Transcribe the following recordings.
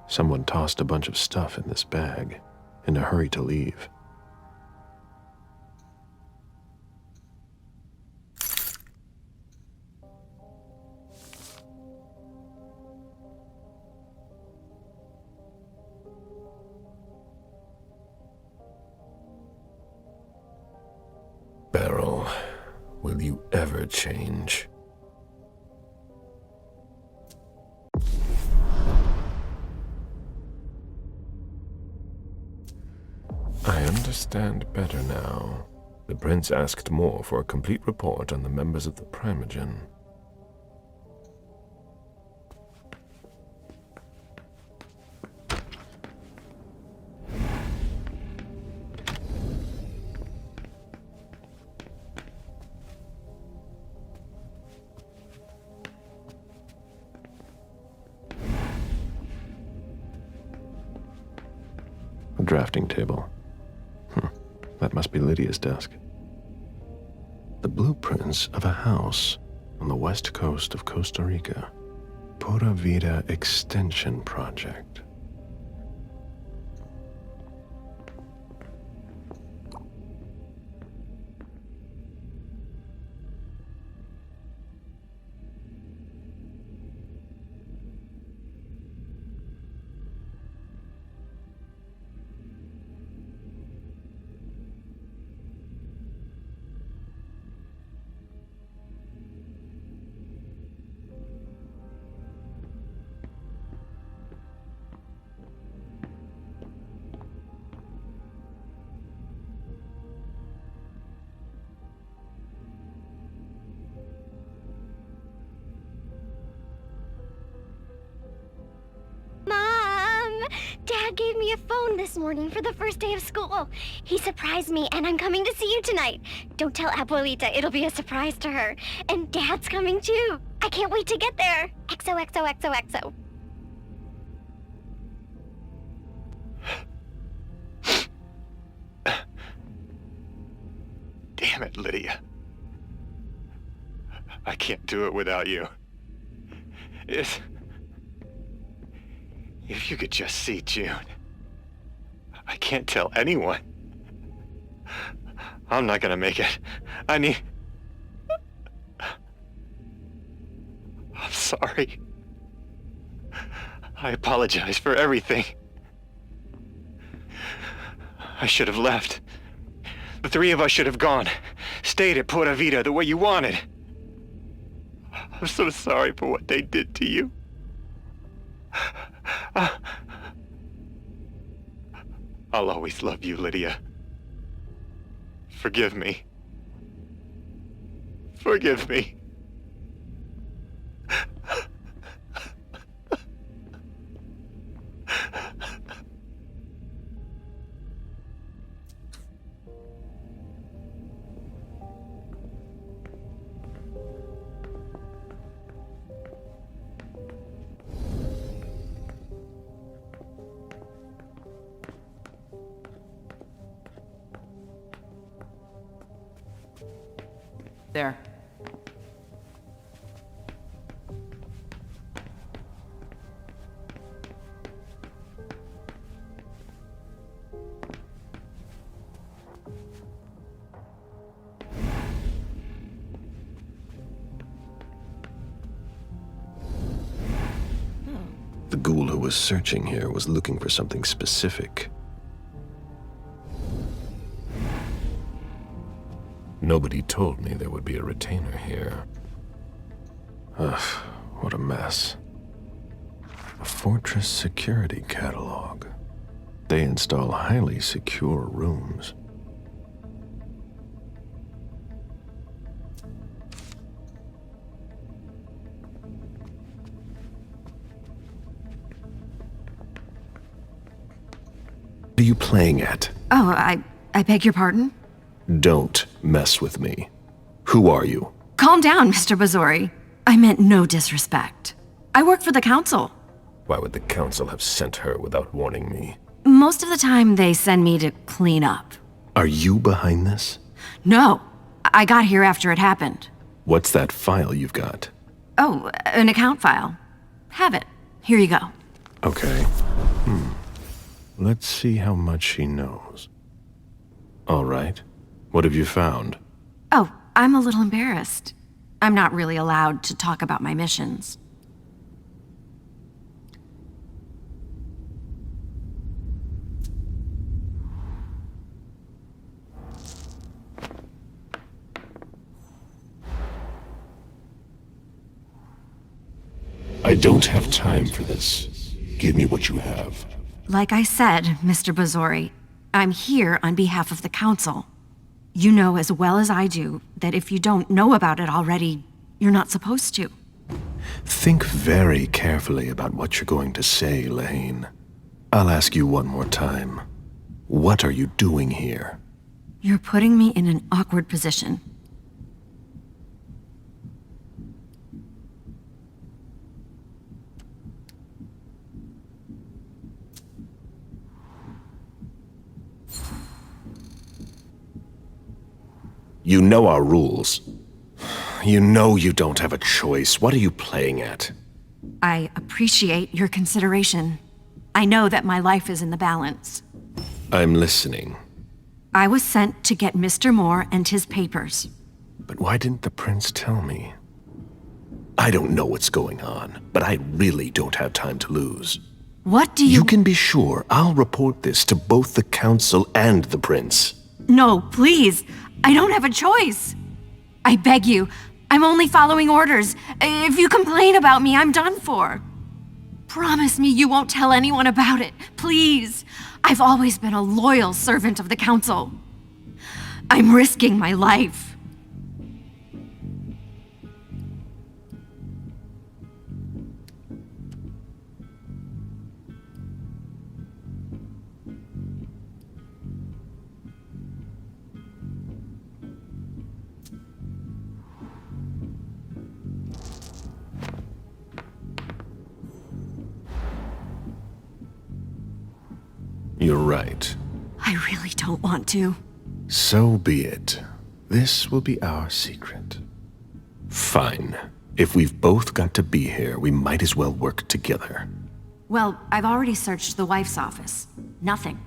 Someone tossed a bunch of stuff in this bag, in a hurry to leave. Beryl, will you ever change? I understand better now. The prince asked more for a complete report on the members of the Primogen. A drafting table. That must be Lydia's desk. The blueprints of a house on the west coast of Costa Rica. Pura Vida Extension Project. Dad gave me a phone this morning for the first day of school. He surprised me, and I'm coming to see you tonight. Don't tell Abuelita, it'll be a surprise to her. And Dad's coming too. I can't wait to get there. XOXOXOXO. Damn it, Lydia. I can't do it without you. If you could just see June. I can't tell anyone. I'm not gonna make it. I'm sorry. I apologize for everything. I should have left. The three of us should have gone. Stayed at Pura Vida the way you wanted. I'm so sorry for what they did to you. I'll always love you, Lydia. Forgive me. Forgive me. There. The ghoul who was searching here was looking for something specific. Nobody told me there would be a retainer here. Ugh, what a mess. A fortress security catalog. They install highly secure rooms. What are you playing at? Oh, I beg your pardon? Don't mess with me. Who are you? Calm down, Mr. Bazori. I meant no disrespect. I work for the council. Why would the council have sent her without warning me? Most of the time, they send me to clean up. Are you behind this? No, I got here after it happened. What's that file you've got? Oh, an account file. Have it. Here you go. Okay. Let's see how much she knows. All right. What have you found? Oh, I'm a little embarrassed. I'm not really allowed to talk about my missions. I don't have time for this. Give me what you have. Like I said, Mr. Bazori, I'm here on behalf of the Council. You know as well as I do that if you don't know about it already, you're not supposed to. Think very carefully about what you're going to say, Lane. I'll ask you one more time. What are you doing here? You're putting me in an awkward position. You know our rules. You know you don't have a choice. What are you playing at? I appreciate your consideration. I know that my life is in the balance. I'm listening. I was sent to get Mr. Moore and his papers. But why didn't the prince tell me? I don't know what's going on, but I really don't have time to lose. What do You can be sure I'll report this to both the council and the prince. No, please. I don't have a choice. I beg you. I'm only following orders. If you complain about me, I'm done for. Promise me you won't tell anyone about it, please. I've always been a loyal servant of the council. I'm risking my life. You're right. I really don't want to. So be it. This will be our secret. Fine. If we've both got to be here, we might as well work together. Well, I've already searched the wife's office. Nothing.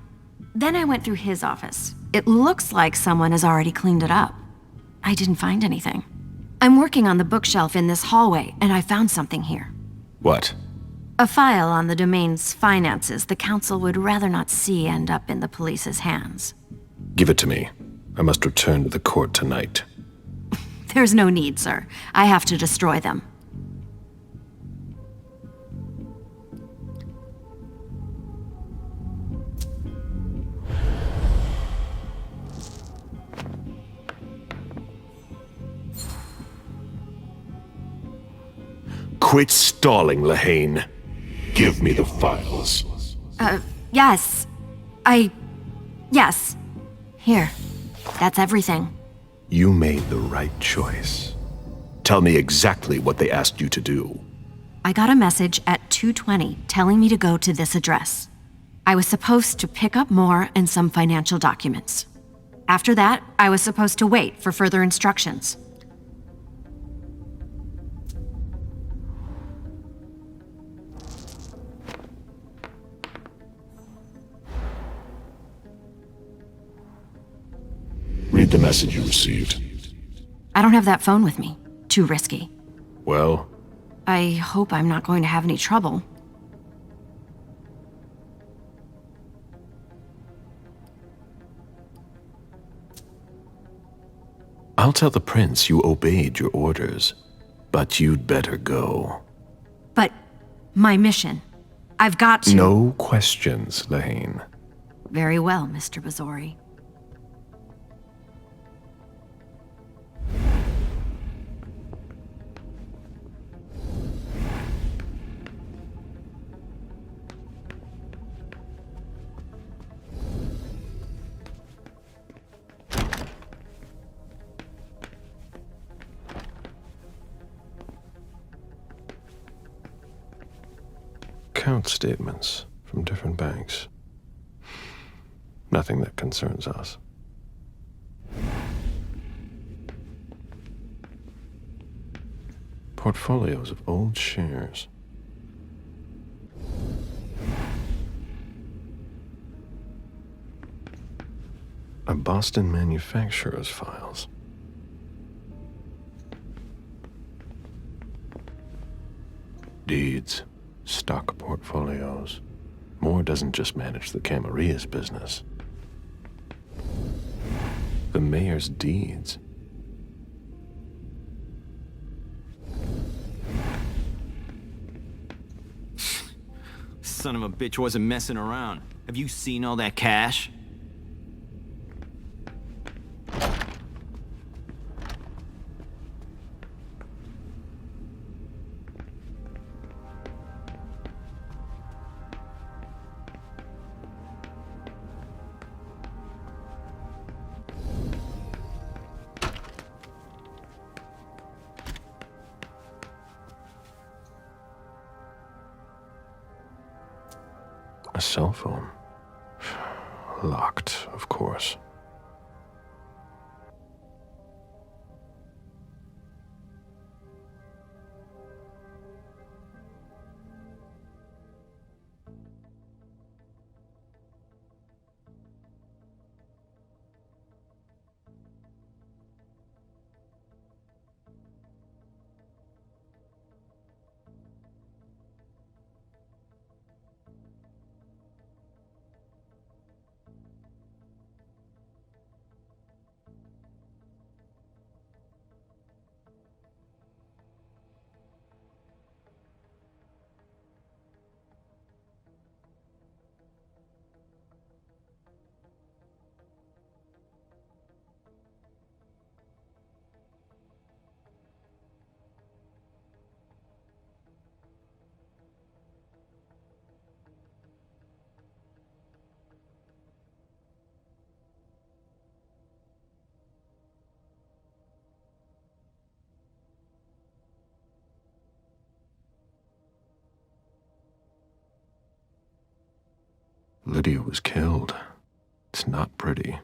Then I went through his office. It looks like someone has already cleaned it up. I didn't find anything. I'm working on the bookshelf in this hallway, and I found something here. What? A file on the domain's finances the council would rather not see end up in the police's hands. Give it to me. I must return to the court tonight. There's no need, sir. I have to destroy them. Quit stalling, Lehane. Give me the files. Yes. Yes. Here. That's everything. You made the right choice. Tell me exactly what they asked you to do. I got a message at 2:20 telling me to go to this address. I was supposed to pick up more and some financial documents. After that, I was supposed to wait for further instructions. Read the message you received. I don't have that phone with me. Too risky. Well, I hope I'm not going to have any trouble. I'll tell the prince you obeyed your orders, but you'd better go. But my mission. I've got to... No questions, Lehane. Very well, Mr. Bazori. Account statements from different banks. Nothing that concerns us. Portfolios of old shares. A Boston manufacturer's files. Deeds, stock portfolios. Moore doesn't just manage the Camarilla's business. The mayor's deeds. Son of a bitch wasn't messing around. Have you seen all that cash? A cell phone. Locked, of course. Lydia was killed. It's not pretty.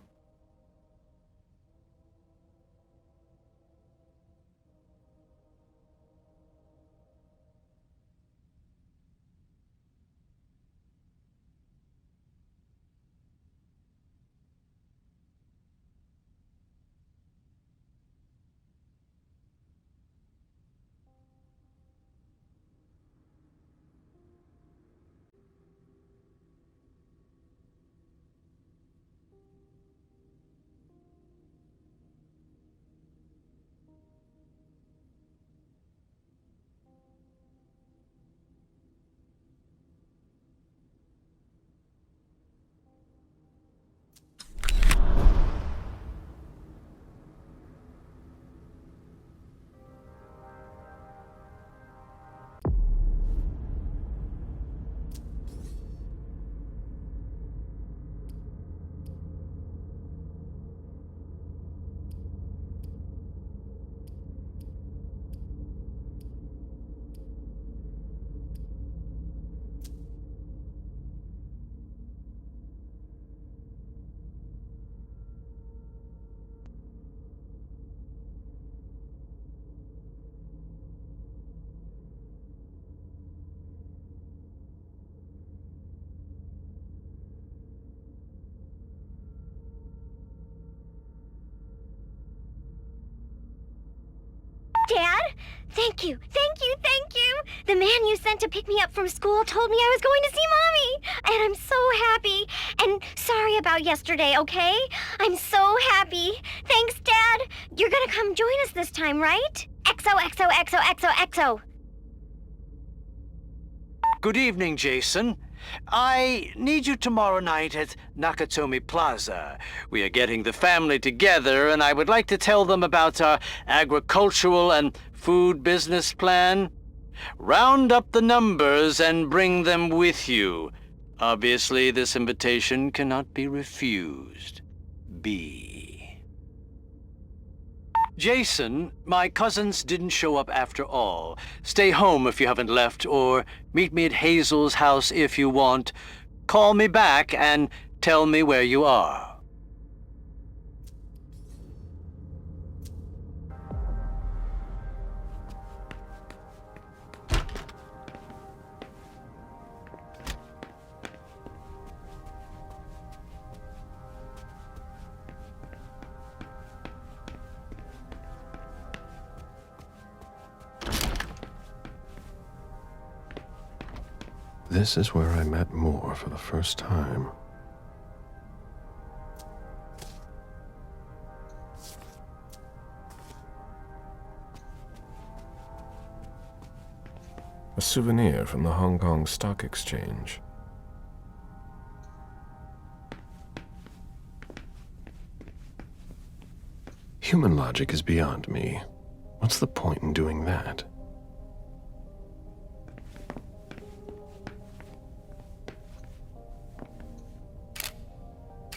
Dad? Thank you, thank you, thank you! The man you sent to pick me up from school told me I was going to see Mommy! And I'm so happy! And sorry about yesterday, okay? I'm so happy! Thanks, Dad! You're gonna come join us this time, right? XOXOXOXOXO! Good evening, Jason. I need you tomorrow night at Nakatomi Plaza. We are getting the family together, and I would like to tell them about our agricultural and food business plan. Round up the numbers and bring them with you. Obviously, this invitation cannot be refused. B. Jason, my cousins didn't show up after all. Stay home if you haven't left, or meet me at Hazel's house if you want. Call me back and tell me where you are. This is where I met Moore for the first time. A souvenir from the Hong Kong Stock Exchange. Human logic is beyond me. What's the point in doing that?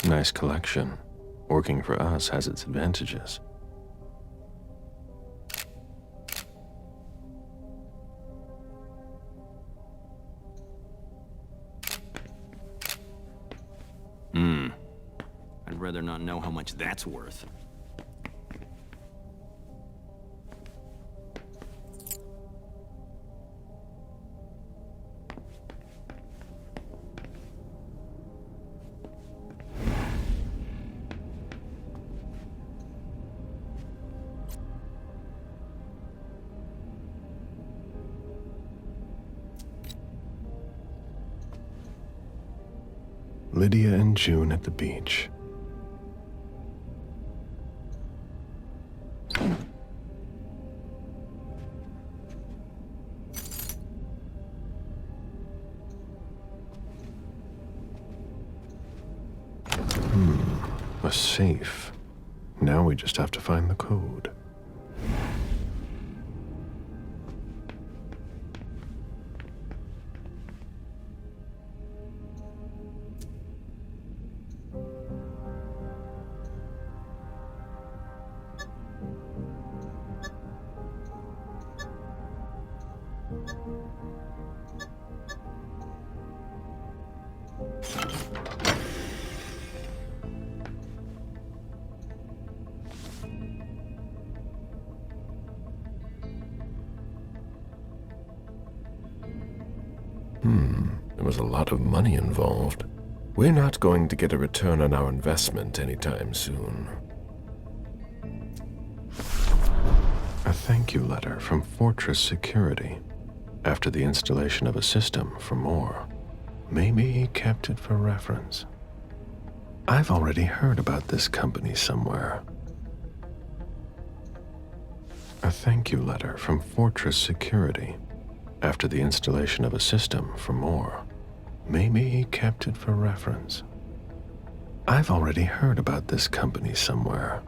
Nice collection. Working for us has its advantages. I'd rather not know how much that's worth. Lydia and June at the beach. A safe. Now we just have to find the code. There was a lot of money involved. We're not going to get a return on our investment anytime soon. A thank you letter from Fortress Security after the installation of a system for more. Maybe he kept it for reference. I've already heard about this company somewhere. A thank you letter from Fortress Security after the installation of a system for more. Maybe he kept it for reference. I've already heard about this company somewhere.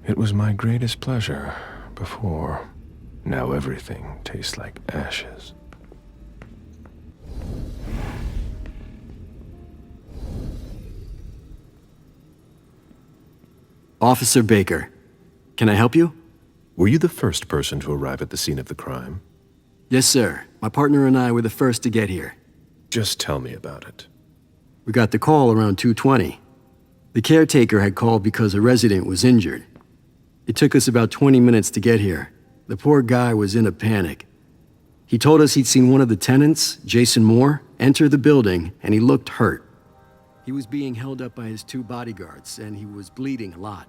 It was my greatest pleasure before. Now everything tastes like ashes. Officer Baker, can I help you? Were you the first person to arrive at the scene of the crime? Yes, sir. My partner and I were the first to get here. Just tell me about it. We got the call around 2:20. The caretaker had called because a resident was injured. It took us about 20 minutes to get here. The poor guy was in a panic. He told us he'd seen one of the tenants, Jason Moore, enter the building, and he looked hurt. He was being held up by his 2 bodyguards, and he was bleeding a lot.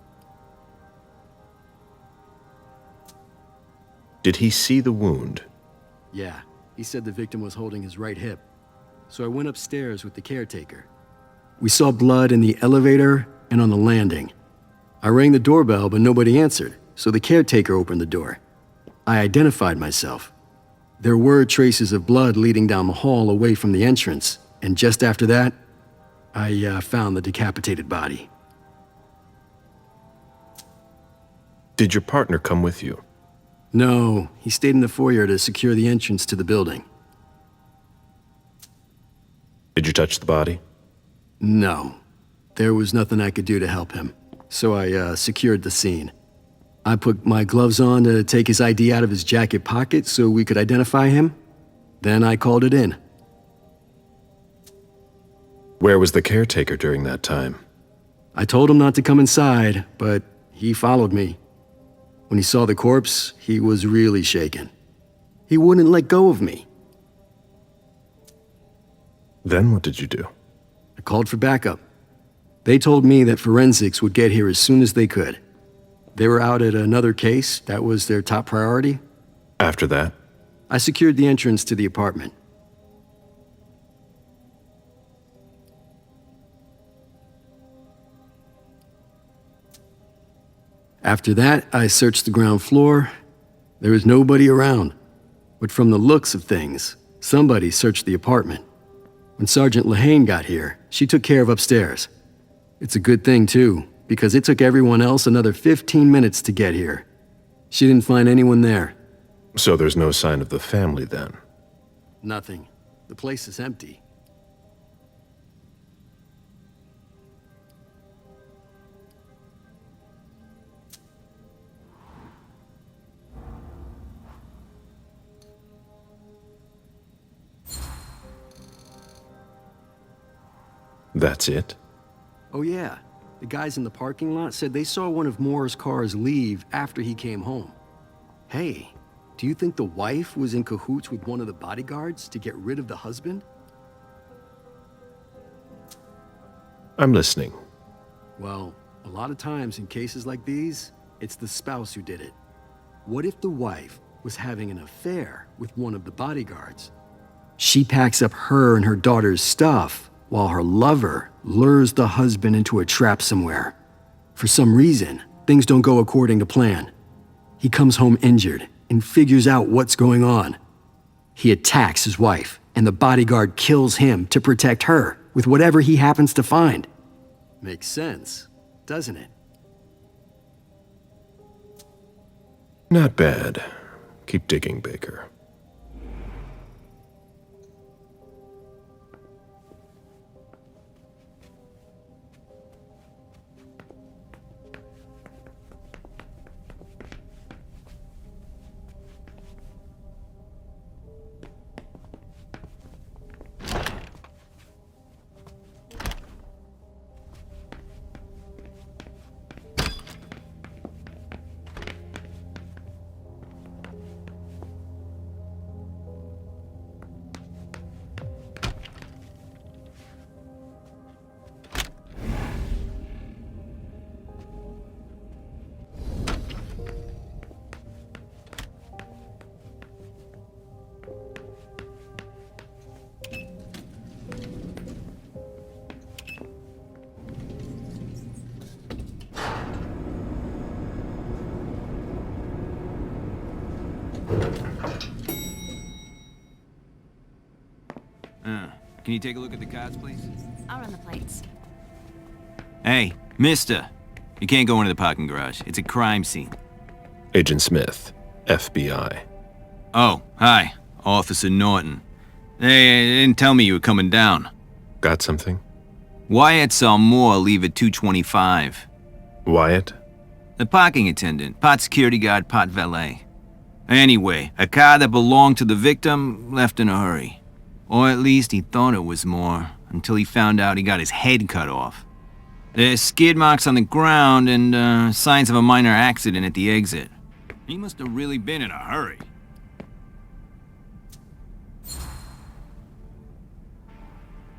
Did he see the wound? Yeah, he said the victim was holding his right hip. So I went upstairs with the caretaker. We saw blood in the elevator and on the landing. I rang the doorbell, but nobody answered, so the caretaker opened the door. I identified myself. There were traces of blood leading down the hall away from the entrance, and just after that, I found the decapitated body. Did your partner come with you? No, he stayed in the foyer to secure the entrance to the building. Did you touch the body? No, there was nothing I could do to help him, so I secured the scene. I put my gloves on to take his ID out of his jacket pocket so we could identify him. Then I called it in. Where was the caretaker during that time? I told him not to come inside, but he followed me. When he saw the corpse, he was really shaken. He wouldn't let go of me. Then what did you do? I called for backup. They told me that forensics would get here as soon as they could. They were out at another case. That was their top priority. After that? I secured the entrance to the apartment. After that, I searched the ground floor. There was nobody around. But from the looks of things, somebody searched the apartment. When Sergeant Lehane got here, she took care of upstairs. It's a good thing, too, because it took everyone else another 15 minutes to get here. She didn't find anyone there. So there's no sign of the family then? Nothing. The place is empty. That's it? Oh yeah, the guys in the parking lot said they saw one of Moore's cars leave after he came home. Hey, do you think the wife was in cahoots with one of the bodyguards to get rid of the husband? I'm listening. Well, a lot of times in cases like these, it's the spouse who did it. What if the wife was having an affair with one of the bodyguards? She packs up her and her daughter's stuff, while her lover lures the husband into a trap somewhere. For some reason, things don't go according to plan. He comes home injured and figures out what's going on. He attacks his wife, and the bodyguard kills him to protect her with whatever he happens to find. Makes sense, doesn't it? Not bad. Keep digging, Baker. Can you take a look at the cards, please? I'll run the plates. Hey, mister. You can't go into the parking garage. It's a crime scene. Agent Smith, FBI. Oh, hi. Officer Norton. They didn't tell me you were coming down. Got something? Wyatt saw Moore leave at 2:25. Wyatt? The parking attendant, part security guard, part valet. Anyway, a car that belonged to the victim left in a hurry. Or at least he thought it was Moore, until he found out he got his head cut off. There's skid marks on the ground and signs of a minor accident at the exit. He must have really been in a hurry.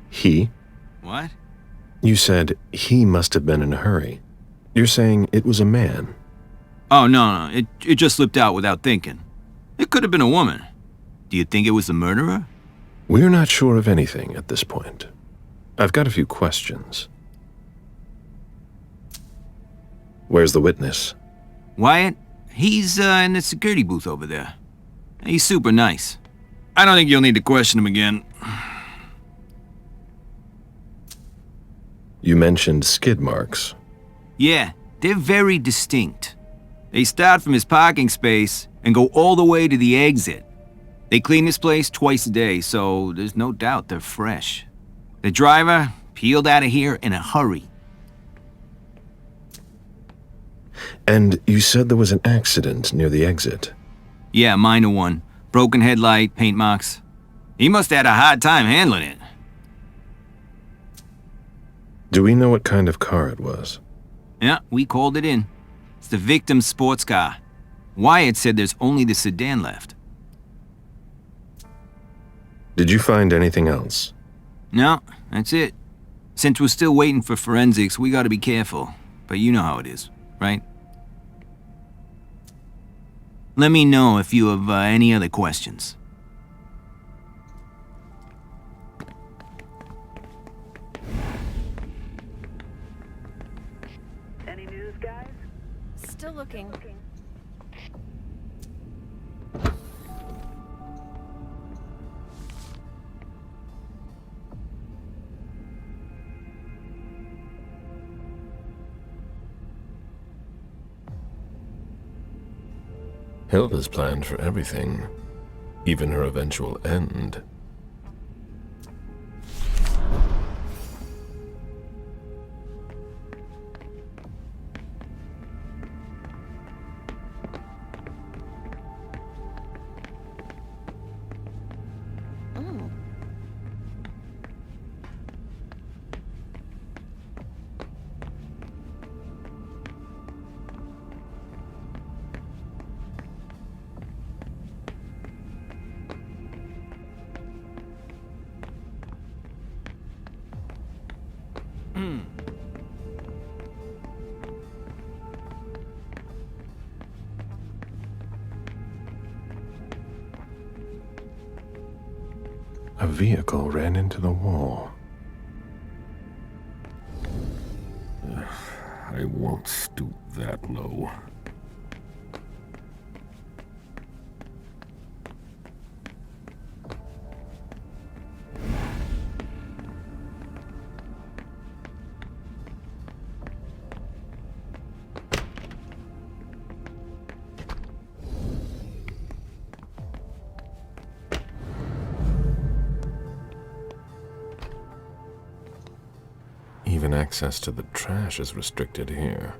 He? What? You said he must have been in a hurry. You're saying it was a man. Oh, no, it just slipped out without thinking. It could have been a woman. Do you think it was the murderer? We're not sure of anything at this point. I've got a few questions. Where's the witness? Wyatt? He's in the security booth over there. He's super nice. I don't think you'll need to question him again. You mentioned skid marks. Yeah, they're very distinct. They start from his parking space and go all the way to the exit. They clean this place twice a day, so there's no doubt they're fresh. The driver peeled out of here in a hurry. And you said there was an accident near the exit. Yeah, minor one. Broken headlight, paint marks. He must have had a hard time handling it. Do we know what kind of car it was? Yeah, we called it in. It's the victim's sports car. Wyatt said there's only the sedan left. Did you find anything else? No, that's it. Since we're still waiting for forensics, we gotta be careful. But you know how it is, right? Let me know if you have any other questions. Any news, guys? Still looking. Hilda's planned for everything, even her eventual end. A vehicle ran into the wall. I won't stoop that low. Even access to the trash is restricted here.